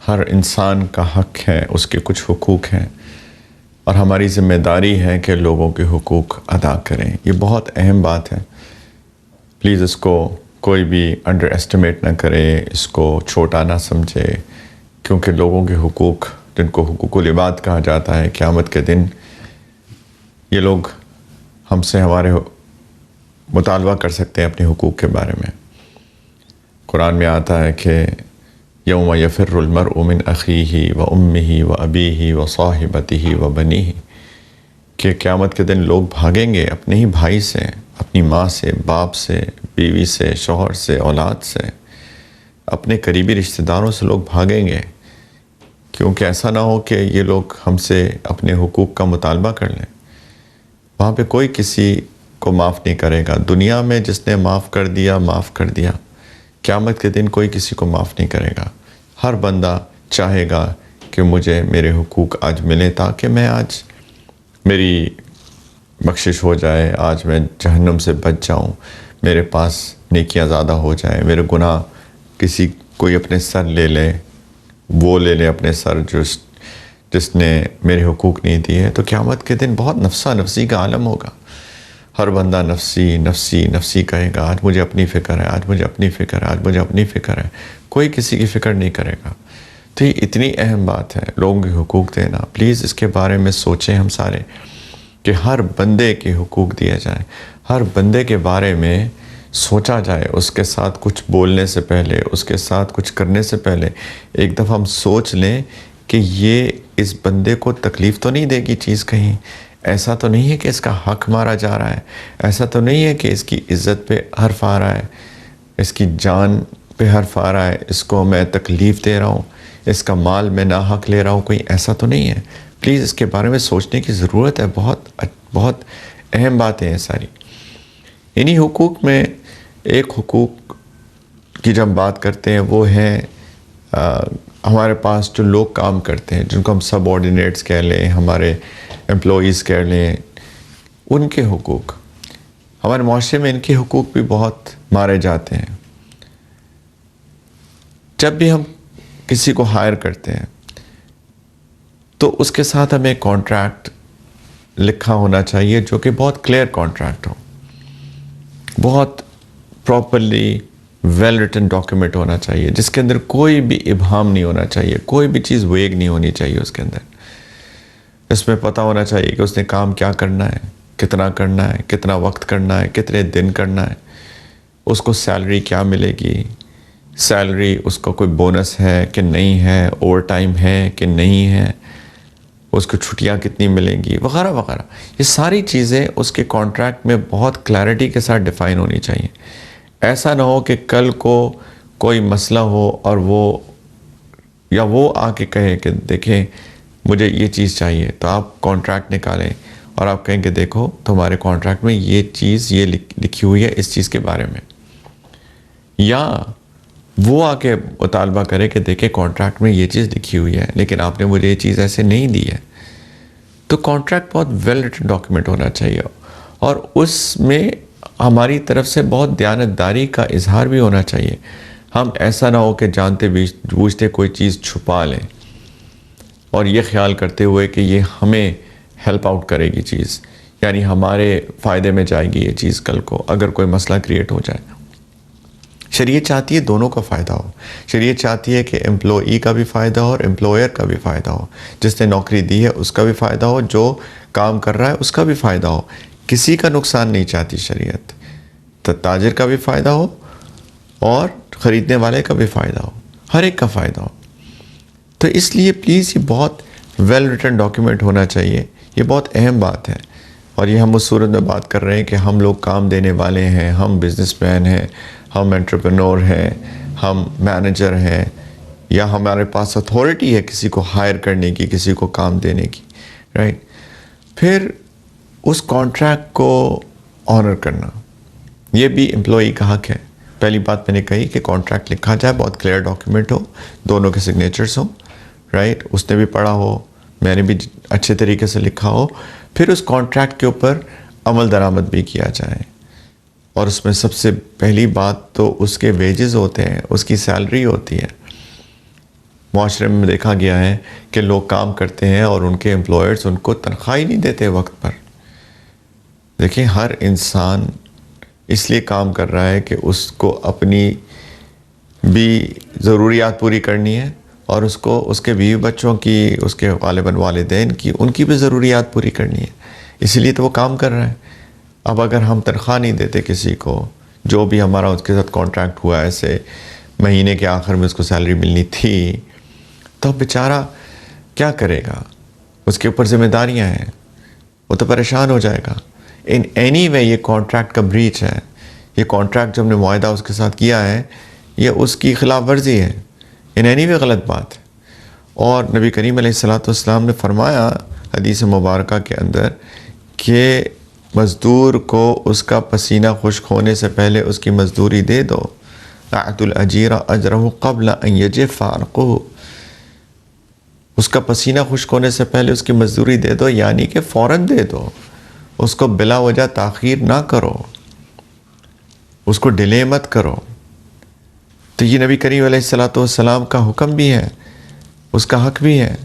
ہر انسان کا حق ہے، اس کے کچھ حقوق ہیں اور ہماری ذمہ داری ہے کہ لوگوں کے حقوق ادا کریں۔ یہ بہت اہم بات ہے، پلیز اس کو کوئی بھی انڈر ایسٹیمیٹ نہ کرے، اس کو چھوٹا نہ سمجھے، کیونکہ لوگوں کے حقوق جن کو حقوق العباد کہا جاتا ہے، قیامت کے دن یہ لوگ ہم سے ہمارے مطالبہ کر سکتے ہیں اپنے حقوق کے بارے میں۔ قرآن میں آتا ہے کہ یوم یفر المرء من اخیہ و امہ و ابیہ و صاحبتہ و بنیہ، کہ قیامت کے دن لوگ بھاگیں گے اپنے ہی بھائی سے، اپنی ماں سے، باپ سے، بیوی سے، شوہر سے، اولاد سے، اپنے قریبی رشتہ داروں سے لوگ بھاگیں گے، کیونکہ ایسا نہ ہو کہ یہ لوگ ہم سے اپنے حقوق کا مطالبہ کر لیں۔ وہاں پہ کوئی کسی کو معاف نہیں کرے گا۔ دنیا میں جس نے معاف کر دیا، معاف کر دیا، قیامت کے دن کوئی کسی کو معاف نہیں کرے گا۔ ہر بندہ چاہے گا کہ مجھے میرے حقوق آج ملے، تاکہ میں آج میری بخشش ہو جائے، آج میں جہنم سے بچ جاؤں، میرے پاس نیکیاں زیادہ ہو جائیں، میرے گناہ کوئی اپنے سر لے لے، وہ لے لے اپنے سر جس نے میرے حقوق نہیں دیے۔ تو قیامت کے دن بہت نفسا نفسی کا عالم ہوگا۔ ہر بندہ نفسی نفسی نفسی کہے گا، آج مجھے اپنی فکر ہے، آج مجھے اپنی فکر ہے، آج مجھے اپنی فکر ہے، کوئی کسی کی فکر نہیں کرے گا۔ تو یہ اتنی اہم بات ہے لوگوں کے حقوق دینا۔ پلیز اس کے بارے میں سوچیں ہم سارے کہ ہر بندے کے حقوق دیے جائیں، ہر بندے کے بارے میں سوچا جائے، اس کے ساتھ کچھ بولنے سے پہلے، اس کے ساتھ کچھ کرنے سے پہلے ایک دفعہ ہم سوچ لیں کہ یہ اس بندے کو تکلیف تو نہیں دے گی چیز کہیں، ایسا تو نہیں ہے کہ اس کا حق مارا جا رہا ہے، ایسا تو نہیں ہے کہ اس کی عزت پہ حرف آ رہا ہے، اس کی جان پہ حرف آ رہا ہے، اس کو میں تکلیف دے رہا ہوں، اس کا مال میں ناحق لے رہا ہوں، کوئی ایسا تو نہیں ہے۔ پلیز اس کے بارے میں سوچنے کی ضرورت ہے، بہت اہم باتیں ہیں ساری۔ انہی حقوق میں ایک حقوق کی جب بات کرتے ہیں وہ ہے ہمارے پاس جو لوگ کام کرتے ہیں، جن کو ہم سب آرڈینیٹس کہہ لیں، ہمارے امپلائیز کہہ لیں، ان کے حقوق۔ ہمارے معاشرے میں ان کے حقوق بھی بہت مارے جاتے ہیں۔ جب بھی ہم کسی کو ہائر کرتے ہیں تو اس کے ساتھ ہمیں کانٹریکٹ لکھا ہونا چاہیے، جو کہ بہت کلیئر کانٹریکٹ ہو، بہت پراپرلی ویل ریٹن ڈاکیومنٹ ہونا چاہیے، جس کے اندر کوئی بھی ابہام نہیں ہونا چاہیے، کوئی بھی چیز ویگ نہیں ہونی چاہیے اس کے اندر۔ اس میں پتہ ہونا چاہیے کہ اس نے کام کیا کرنا ہے، کتنا کرنا ہے، کتنا وقت کرنا ہے، کتنے دن کرنا ہے، اس کو سیلری کیا ملے گی، سیلری اس کو کوئی بونس ہے کہ نہیں ہے، اوور ٹائم ہے کہ نہیں ہے، اس کو چھٹیاں کتنی ملیں گی، وغیرہ وغیرہ۔ یہ ساری چیزیں اس کے کانٹریکٹ میں بہت کلیئرٹی کے ساتھ ڈیفائن ہونی چاہیے۔ ایسا نہ ہو کہ کل کو کوئی مسئلہ ہو اور وہ آ کے کہے کہ دیکھیں مجھے یہ چیز چاہیے، تو آپ کانٹریکٹ نکالیں اور آپ کہیں کہ دیکھو تمہارے کانٹریکٹ میں یہ چیز یہ لکھی ہوئی ہے اس چیز کے بارے میں، یا وہ آ کے مطالبہ کرے کہ دیکھیں کانٹریکٹ میں یہ چیز لکھی ہوئی ہے لیکن آپ نے مجھے یہ چیز ایسے نہیں دی ہے۔ تو کانٹریکٹ بہت ویل ریٹن ڈاکیومنٹ ہونا چاہیے، اور اس میں ہماری طرف سے بہت دیانتداری کا اظہار بھی ہونا چاہیے۔ ہم ایسا نہ ہو کہ جانتے بوجھتے کوئی چیز چھپا لیں اور یہ خیال کرتے ہوئے کہ یہ ہمیں ہیلپ آؤٹ کرے گی چیز، یعنی ہمارے فائدے میں جائے گی یہ چیز کل کو اگر کوئی مسئلہ کریٹ ہو جائے۔ شریعت چاہتی ہے دونوں کا فائدہ ہو۔ شریعت چاہتی ہے کہ امپلائی کا بھی فائدہ ہو اور امپلائر کا بھی فائدہ ہو، جس نے نوکری دی ہے اس کا بھی فائدہ ہو، جو کام کر رہا ہے اس کا بھی فائدہ ہو۔ کسی کا نقصان نہیں چاہتی شریعت، تو تاجر کا بھی فائدہ ہو اور خریدنے والے کا بھی فائدہ ہو، ہر ایک کا فائدہ ہو۔ تو اس لیے پلیز یہ بہت ویل ریٹن ڈاکیومنٹ ہونا چاہیے، یہ بہت اہم بات ہے۔ اور یہ ہم اس صورت میں بات کر رہے ہیں کہ ہم لوگ کام دینے والے ہیں، ہم بزنس مین ہیں، ہم انٹرپرینور ہیں، ہم مینیجر ہیں، یا ہمارے پاس اتھارٹی ہے کسی کو ہائر کرنے کی، کسی کو کام دینے کی، رائٹ۔ پھر اس کانٹریکٹ کو آنر کرنا، یہ بھی امپلائی کا حق ہے۔ پہلی بات میں نے کہی کہ کانٹریکٹ لکھا جائے، بہت کلیئر ڈاکیومنٹ ہو، دونوں کے سگنیچرز ہوں، رائٹ، اس نے بھی پڑھا ہو، میں نے بھی اچھے طریقے سے لکھا ہو۔ پھر اس کانٹریکٹ کے اوپر عمل درآمد بھی کیا جائے، اور اس میں سب سے پہلی بات تو اس کے ویجز ہوتے ہیں، اس کی سیلری ہوتی ہے۔ معاشرے میں دیکھا گیا ہے کہ لوگ کام کرتے ہیں اور ان کے امپلائرز ان کو تنخواہ ہی نہیں دیتے وقت پر. دیکھیں ہر انسان اس لیے کام کر رہا ہے کہ اس کو اپنی بھی ضروریات پوری کرنی ہے اور اس کو اس کے بیوی بچوں کی، اس کے غالباً والدین کی، ان کی بھی ضروریات پوری کرنی ہے. اسی لیے تو وہ کام کر رہا ہے. اب اگر ہم تنخواہ نہیں دیتے کسی کو، جو بھی ہمارا اس کے ساتھ کانٹریکٹ ہوا ایسے مہینے کے آخر میں اس کو سیلری ملنی تھی، تو بیچارہ کیا کرے گا؟ اس کے اوپر ذمہ داریاں ہیں، وہ تو پریشان ہو جائے گا. ان اینی وے یہ کانٹریکٹ کا بریچ ہے. یہ کانٹریکٹ جو ہم نے معاہدہ اس کے ساتھ کیا ہے یہ اس کی خلاف ورزی ہے. ان اینی وے غلط بات ہے. اور نبی کریم علیہ السلام نے فرمایا حدیث مبارکہ کے اندر کہ مزدور کو اس کا پسینہ خشک ہونے سے پہلے اس کی مزدوری دے دو. اعطوا الاجیر اجرہ قبل ان یجف عرقہ. اس کا پسینہ خشک ہونے سے پہلے اس کی مزدوری دے دو، یعنی کہ فوراً دے دو. اس کو بلا وجہ تاخیر نہ کرو، اس کو ڈیلے مت کرو. تو یہ نبی کریم علیہ السلام کا حکم بھی ہے، اس کا حق بھی ہے.